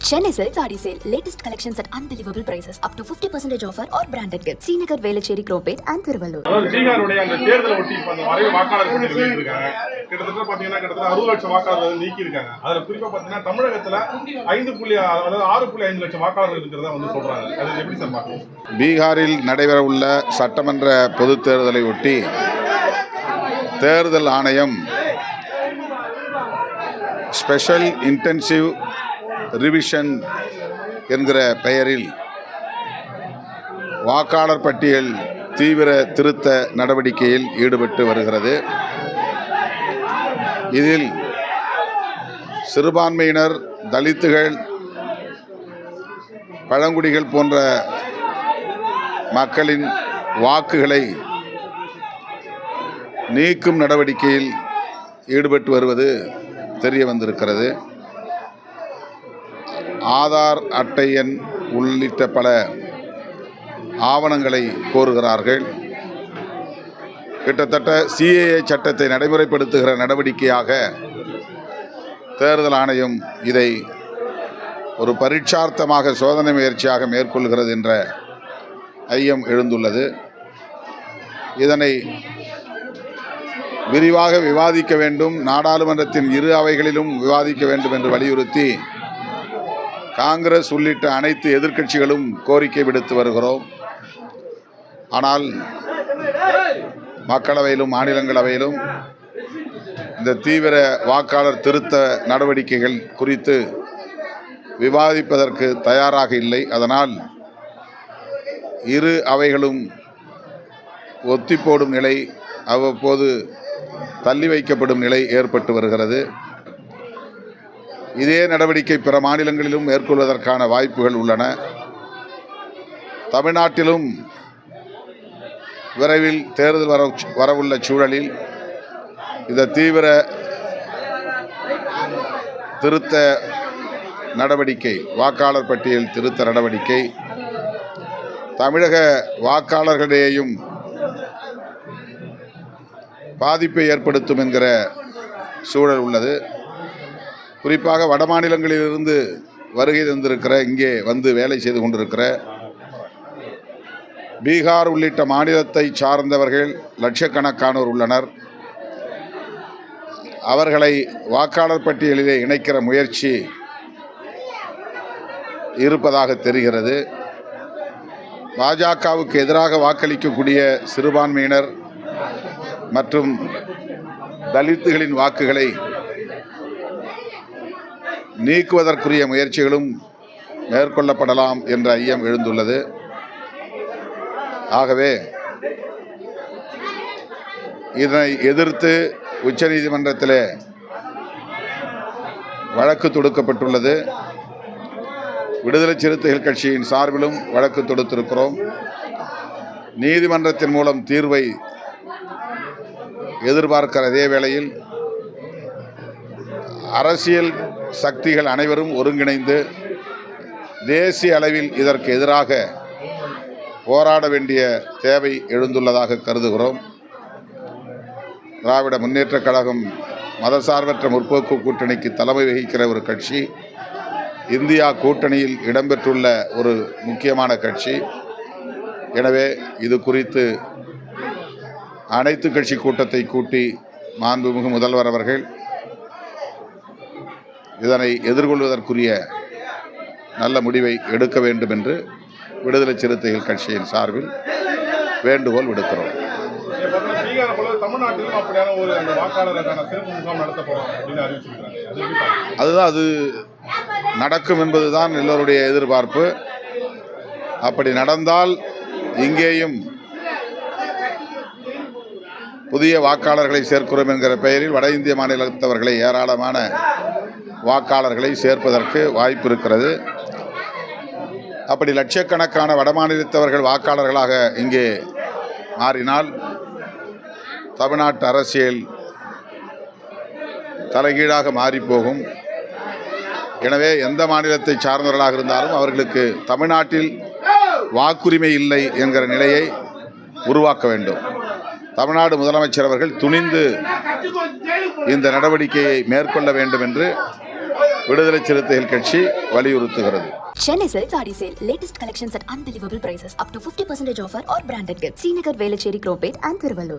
Chennai Silks Saree Sale. Latest collections at unbelievable prices. Up to 50% offer or branded gifts. Srinagar, Velachery, Cropate and Thiruvallur. பீகாருடைய அந்த தேர்தலை ஒட்டி அந்த வரைவு வாக்காளர் பட்டியல் வெளியிட்டிருக்காங்க. கிட்டத்தட்ட 60 லட்சம் வாக்காளர்கள் நீக்கி இருக்காங்க. அதுல குறிப்பா பாத்தீங்கன்னா தமிழகத்துல 6.5 லட்சம் வாக்காளர்கள் இருக்கிறதா சொல்றாங்க. அது எப்படி சார் பார்க்கணும்? பீகாரில் நடைபெறவுள்ள சட்டமன்ற பொதுத் தேர்தலை ஒட்டி தேர்தல் ஆணையம் ஸ்பெஷல் இன்டென்சிவ் ரிவிஷன் என்கிற பெயரில் வாக்காளர் பட்டியல் தீவிர திருத்த நடவடிக்கையில் ஈடுபட்டு வருகிறது. இதில் சிறுபான்மையினர், தலித்துகள், பழங்குடிகள் போன்ற மக்களின் வாக்குகளை நீக்கும் நடவடிக்கையில் ஈடுபட்டு வருவது தெரிய வந்திருக்கிறது. ஆதார் அட்டை எண் உள்ளிட்ட பல ஆவணங்களை கோருகிறார்கள். கிட்டத்தட்ட சிஏஏ சட்டத்தை நடைமுறைப்படுத்துகிற நடவடிக்கையாக தேர்தல் ஆணையம் இதை ஒரு பரீட்சார்த்தமாக சோதனை முயற்சியாக மேற்கொள்கிறது என்ற ஐயம் எழுந்துள்ளது. இதனை விரிவாக விவாதிக்க வேண்டும், நாடாளுமன்றத்தின் இரு அவைகளிலும் விவாதிக்க வேண்டும் என்று வலியுறுத்தி காங்கிரஸ் உள்ளிட்ட அனைத்து எதிர்க்கட்சிகளும் கோரிக்கை விடுத்து வருகிறோம். ஆனால் மக்களவையிலும் மாநிலங்களவையிலும் இந்த தீவிர வாக்காளர் திருத்த நடவடிக்கைகள் குறித்து விவாதிப்பதற்கு தயாராக இல்லை. அதனால் இரு அவைகளும் ஒத்திப்போடும் நிலை, அவ்வப்போது தள்ளி வைக்கப்படும் நிலை ஏற்பட்டு வருகிறது. இதே நடவடிக்கை பிற மாநிலங்களிலும் மேற்கொள்வதற்கான வாய்ப்புகள் உள்ளன. தமிழ்நாட்டிலும் விரைவில் தேர்தல் வரவுள்ள சூழலில் இந்த தீவிர திருத்த நடவடிக்கை, வாக்காளர் பட்டியல் திருத்த நடவடிக்கை தமிழக வாக்காளர்களிடையேயும் பாதிப்பை ஏற்படுத்தும் என்கிற சூழல் உள்ளது. குறிப்பாக வட மாநிலங்களிலிருந்து வருகை தந்திருக்கிற, இங்கே வந்து வேலை செய்து கொண்டிருக்கிற பீகார் உள்ளிட்ட மாநிலத்தை சார்ந்தவர்கள் லட்சக்கணக்கானோர் உள்ளனர். அவர்களை வாக்காளர் பட்டியலிலே இணைக்கிற முயற்சி இருப்பதாக தெரிகிறது. பாஜகவுக்கு எதிராக வாக்களிக்கக்கூடிய சிறுபான்மையினர் மற்றும் தலித்துகளின் வாக்குகளை நீக்குவதற்குரிய முயற்சிகளும் மேற்கொள்ளப்படலாம் என்ற ஐயம் எழுந்துள்ளது. ஆகவே இதனை எதிர்த்து உச்சநீதிமன்றத்திலே வழக்கு தொடுக்கப்பட்டுள்ளது. விடுதலை சிறுத்தைகள் கட்சியின் சார்பிலும் வழக்கு தொடுத்திருக்கிறோம். நீதிமன்றத்தின் மூலம் தீர்வை எதிர்பார்க்கிற அதே வேளையில் அரசியல் சக்திகள் அனைவரும் ஒருங்கிணைந்து தேசிய அளவில் இதற்கு எதிராக போராட வேண்டிய தேவை எழுந்துள்ளதாக கருதுகிறோம். திராவிட முன்னேற்றக் கழகம் மதசார்பற்ற முற்போக்கு கூட்டணிக்கு தலைமை வகிக்கிற ஒரு கட்சி, இந்தியா கூட்டணியில் இடம்பெற்றுள்ள ஒரு முக்கியமான கட்சி. எனவே இது குறித்து அனைத்து கட்சி கூட்டத்தை கூட்டி மாண்புமிகு முதல்வர் அவர்கள் இதனை எதிர்கொள்வதற்குரிய நல்ல முடிவை எடுக்க வேண்டும் என்று விடுதலை சிறுத்தைகள் கட்சியின் சார்பில் வேண்டுகோள் விடுக்கிறோம். அதுதான், அது நடக்கும் என்பதுதான் எல்லோருடைய எதிர்பார்ப்பு. அப்படி நடந்தால் இங்கேயும் புதிய வாக்காளர்களை சேர்க்கிறோம் என்கிற பெயரில் வட இந்திய மாநிலத்தவர்களை, ஏராளமான வாக்காளர்களை சேர்ப்பதற்கு வாய்ப்பு இருக்கிறது. அப்படி லட்சக்கணக்கான வடமாநிலத்தவர்கள் வாக்காளர்களாக இங்கே மாறினால் தமிழ்நாட்டு அரசியல் தலைகீழாக மாறிப்போகும். எனவே எந்த மாநிலத்தை சார்ந்தவர்களாக இருந்தாலும் அவர்களுக்கு தமிழ்நாட்டில் வாக்குரிமை இல்லை என்கிற நிலையை உருவாக்க வேண்டும். தமிழ்நாடு முதலமைச்சர் அவர்கள் துணிந்து இந்த நடவடிக்கையை மேற்கொள்ள வேண்டும் என்று விடுதலை சிறுத்தைகள் கட்சி வலியுறுத்துகிறது. Chennai Silks Adi Sale. Latest collections at unbelievable prices. Up to 50% offer or branded gifts. Srinagar, Velachery, Cropate and Thiruvallur.